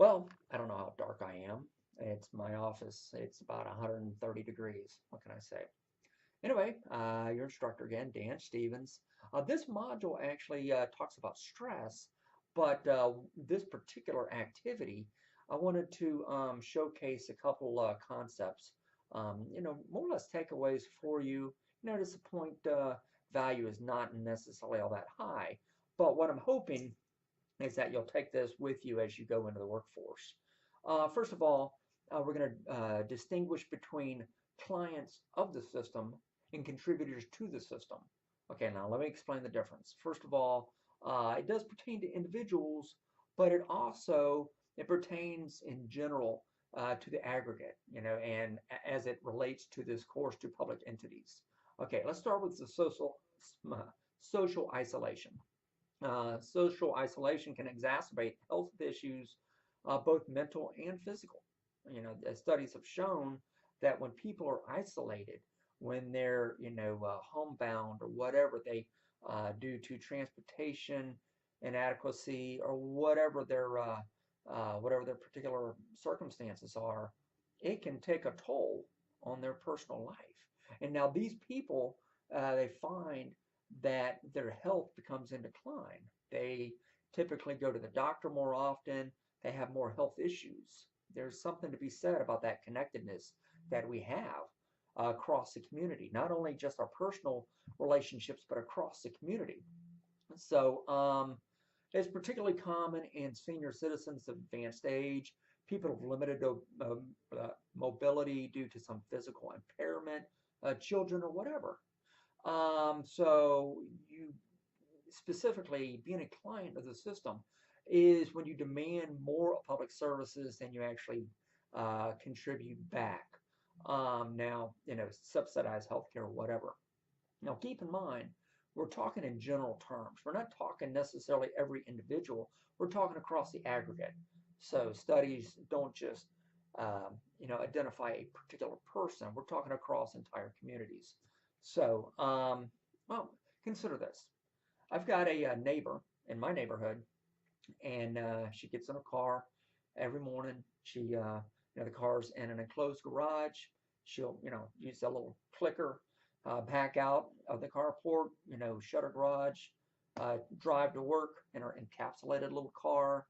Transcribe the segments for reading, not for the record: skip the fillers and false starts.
Well, I don't know how dark I am. It's my office. It's about 130 degrees. What can I say? Anyway, your instructor again, Dan Stevens. This module actually talks about stress, but this particular activity, I wanted to showcase a couple concepts, more or less takeaways for you. Notice the point value is not necessarily all that high, but what I'm hoping is that you'll take this with you as you go into the workforce. First of all, we're going to distinguish between clients of the system and contributors to the system. Okay, now let me explain the difference. First of all, it does pertain to individuals, but it pertains in general to the aggregate, and as it relates to this course to public entities. Okay, let's start with the social isolation. Social isolation can exacerbate health issues, both mental and physical. The studies have shown that when people are isolated, when they're, homebound or whatever they due to transportation inadequacy or whatever their particular circumstances are, it can take a toll on their personal life. And now these people, they find that their health becomes in decline. They typically go to the doctor more often. They have more health issues. There's something to be said about that connectedness that we have across the community, not only just our personal relationships, but across the community. So it's particularly common in senior citizens of advanced age, people of limited mobility due to some physical impairment, children or whatever. So you specifically being a client of the system is when you demand more public services than you actually contribute back. Now, subsidized healthcare or whatever. Now, keep in mind, we're talking in general terms. We're not talking necessarily every individual. We're talking across the aggregate. So studies don't just, identify a particular person. We're talking across entire communities. So, well, consider this. I've got a neighbor in my neighborhood, and she gets in a car every morning. The car's in an enclosed garage. She'll, use a little clicker, back out of the carport, shut her garage, drive to work in her encapsulated little car,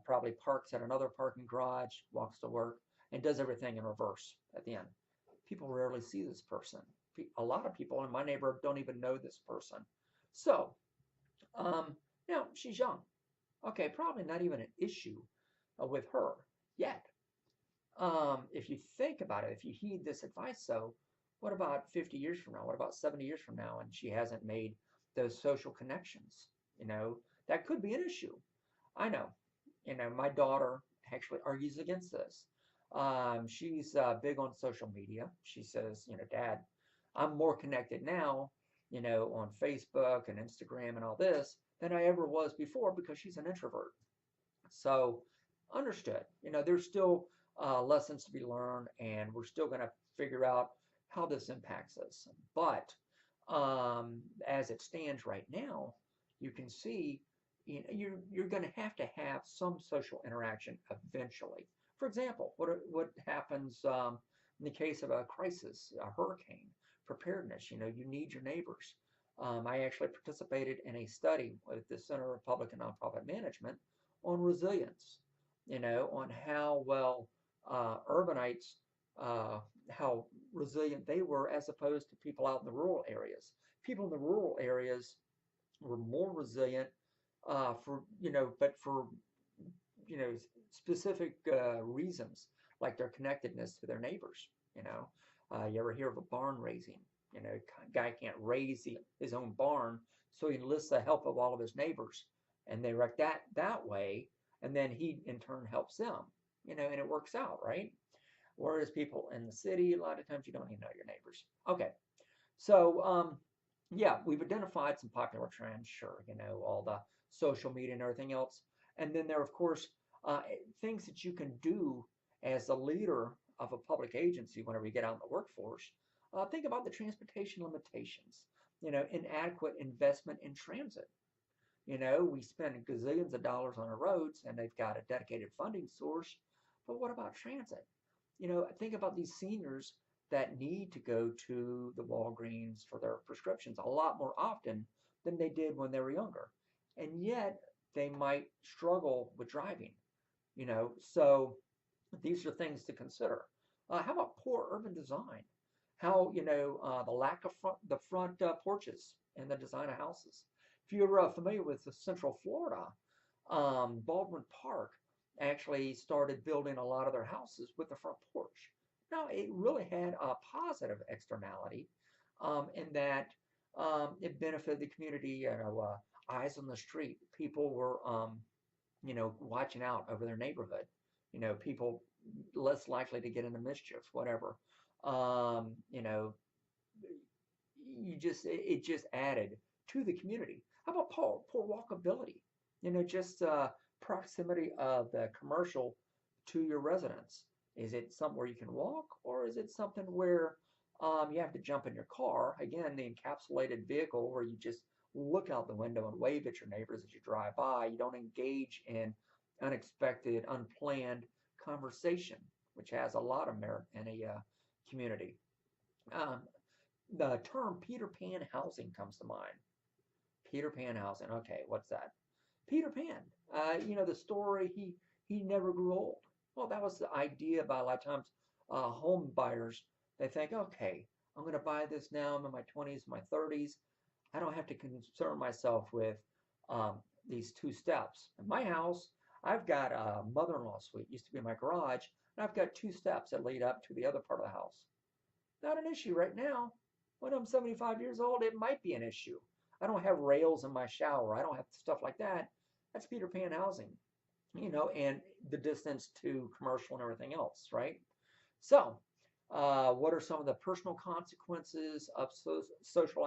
probably parks at another parking garage, walks to work, and does everything in reverse at the end. People rarely see this person. A lot of people in my neighborhood don't even know this person. So, she's young. Okay, probably not even an issue with her yet. If you think about it, if you heed this advice, so what about 50 years from now? What about 70 years from now? And she hasn't made those social connections. That could be an issue. I know. My daughter actually argues against this. She's big on social media. She says, Dad, I'm more connected now, on Facebook and Instagram and all this than I ever was before because she's an introvert. So, understood. There's still lessons to be learned, and we're still going to figure out how this impacts us. But as it stands right now, you can see you're going to have some social interaction eventually. For example, what happens in the case of a crisis, a hurricane? Preparedness. You need your neighbors. I actually participated in a study with the Center of Public and Nonprofit Management on resilience. On how well urbanites, how resilient they were as opposed to people out in the rural areas. People in the rural areas were more resilient but for specific reasons, like their connectedness to their neighbors. You ever hear of a barn raising? Guy can't raise his own barn, so he enlists the help of all of his neighbors, and they wreck that way, and then he in turn helps them. And it works out, right? Whereas people in the city, a lot of times you don't even know your neighbors. Okay, so yeah, we've identified some popular trends, sure, all the social media and everything else. And then there are, of course, things that you can do as a leader of a public agency whenever you get out in the workforce. Think about the transportation limitations, inadequate investment in transit. We spend gazillions of dollars on the roads and they've got a dedicated funding source. But what about transit? Think about these seniors that need to go to the Walgreens for their prescriptions a lot more often than they did when they were younger. And yet they might struggle with driving, So these are things to consider. How about poor urban design? How, the lack of the front porches in the design of houses. If you're familiar with Central Florida, Baldwin Park actually started building a lot of their houses with the front porch. Now, it really had a positive externality in that it benefited the community, eyes on the street. People were, watching out over their neighborhood. People less likely to get into mischief, whatever. Um, you know, it just added to the community. How about poor walkability? Just proximity of the commercial to your residence. Is it somewhere you can walk, or is it something where you have to jump in your car? Again, the encapsulated vehicle where you just look out the window and wave at your neighbors as you drive by. You don't engage in unexpected, unplanned conversation, which has a lot of merit in a community. Um, the term Peter Pan housing comes to mind. Peter Pan housing. Okay, what's that? Peter Pan. The story he never grew old. Well, that was the idea by a lot of times home buyers. They think, okay, I'm going to buy this now. I'm in my 20s, my 30s. I don't have to concern myself with um, these two steps. In my house, I've got a mother-in-law suite. Used to be my garage, and I've got two steps that lead up to the other part of the house. Not an issue right now. When I'm 75 years old, it might be an issue. I don't have rails in my shower. I don't have stuff like that. That's Peter Pan housing, and the distance to commercial and everything else, right? So, what are some of the personal consequences of social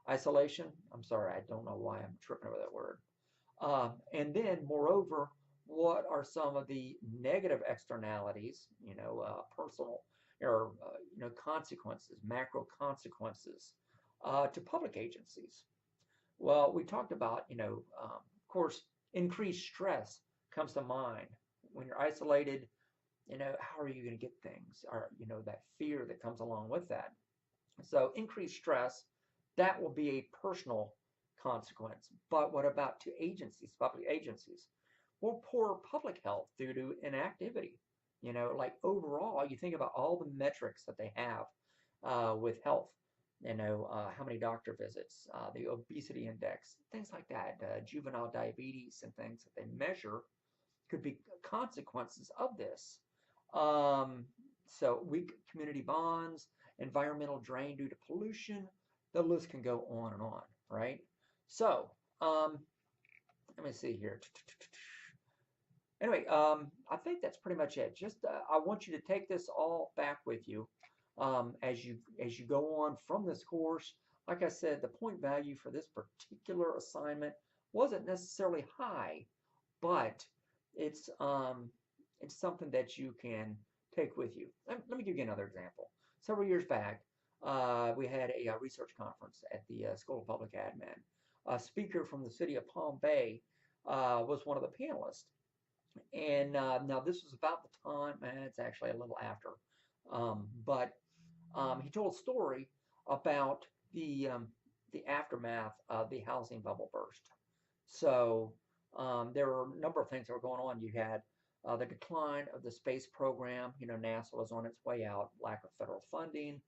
isolation? I'm sorry, I don't know why I'm tripping over that word. And then, moreover, what are some of the negative externalities, personal or consequences, macro consequences to public agencies? Well, we talked about, of course, increased stress comes to mind when you're isolated. How are you going to get things? Or that fear that comes along with that. So increased stress, that will be a personal consequence. But what about to agencies, public agencies? Well, poor public health due to inactivity. Like overall, you think about all the metrics that they have with health. How many doctor visits, the obesity index, things like that, juvenile diabetes and things that they measure could be consequences of this. Um, so weak community bonds, environmental drain due to pollution, the list can go on and on, right? So let me see here. Anyway, I think that's pretty much it. Just I want you to take this all back with you as you go on from this course. Like I said, the point value for this particular assignment wasn't necessarily high, but it's something that you can take with you. Let me give you another example. Several years back, we had a research conference at the School of Public Admin. A speaker from the city of Palm Bay was one of the panelists. And now this was about the time, and it's actually a little after, but he told a story about the aftermath of the housing bubble burst. So there were a number of things that were going on. You had the decline of the space program. NASA was on its way out, lack of federal funding,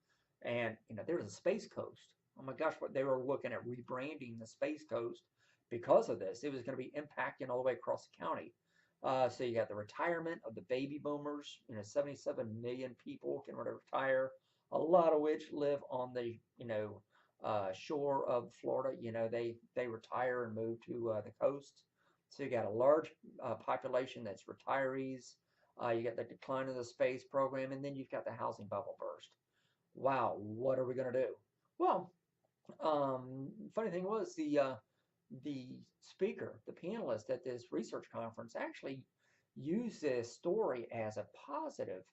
and there was a Space Coast. Oh my gosh, what they were looking at rebranding the Space Coast because of this. It was going to be impacting all the way across the county. So you got the retirement of the baby boomers. 77 million people can retire, a lot of which live on the shore of Florida. They retire and move to the coast. So you got a large population that's retirees. You got the decline of the space program, and then you've got the housing bubble burst. Wow, what are we going to do? Well, funny thing was the speaker, the panelist at this research conference, actually used this story as a positive.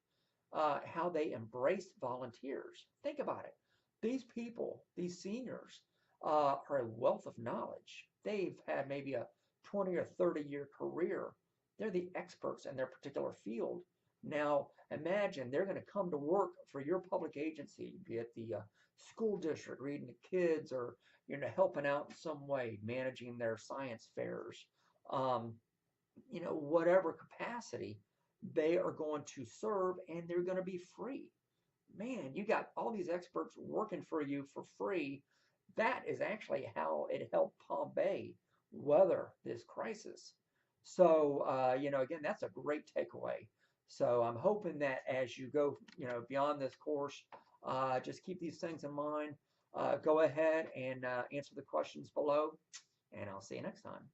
How they embraced volunteers. Think about it. These people, these seniors, are a wealth of knowledge. They've had maybe a 20 or 30-year career. They're the experts in their particular field. Now, imagine they're going to come to work for your public agency, be it the school district, reading to kids, or helping out in some way, managing their science fairs, um, whatever capacity they are going to serve, and they're going to be free. Man, you got all these experts working for you for free. That is actually how it helped Palm Bay weather this crisis. So, again, that's a great takeaway. So I'm hoping that as you go, beyond this course, just keep these things in mind. Go ahead and answer the questions below, and I'll see you next time.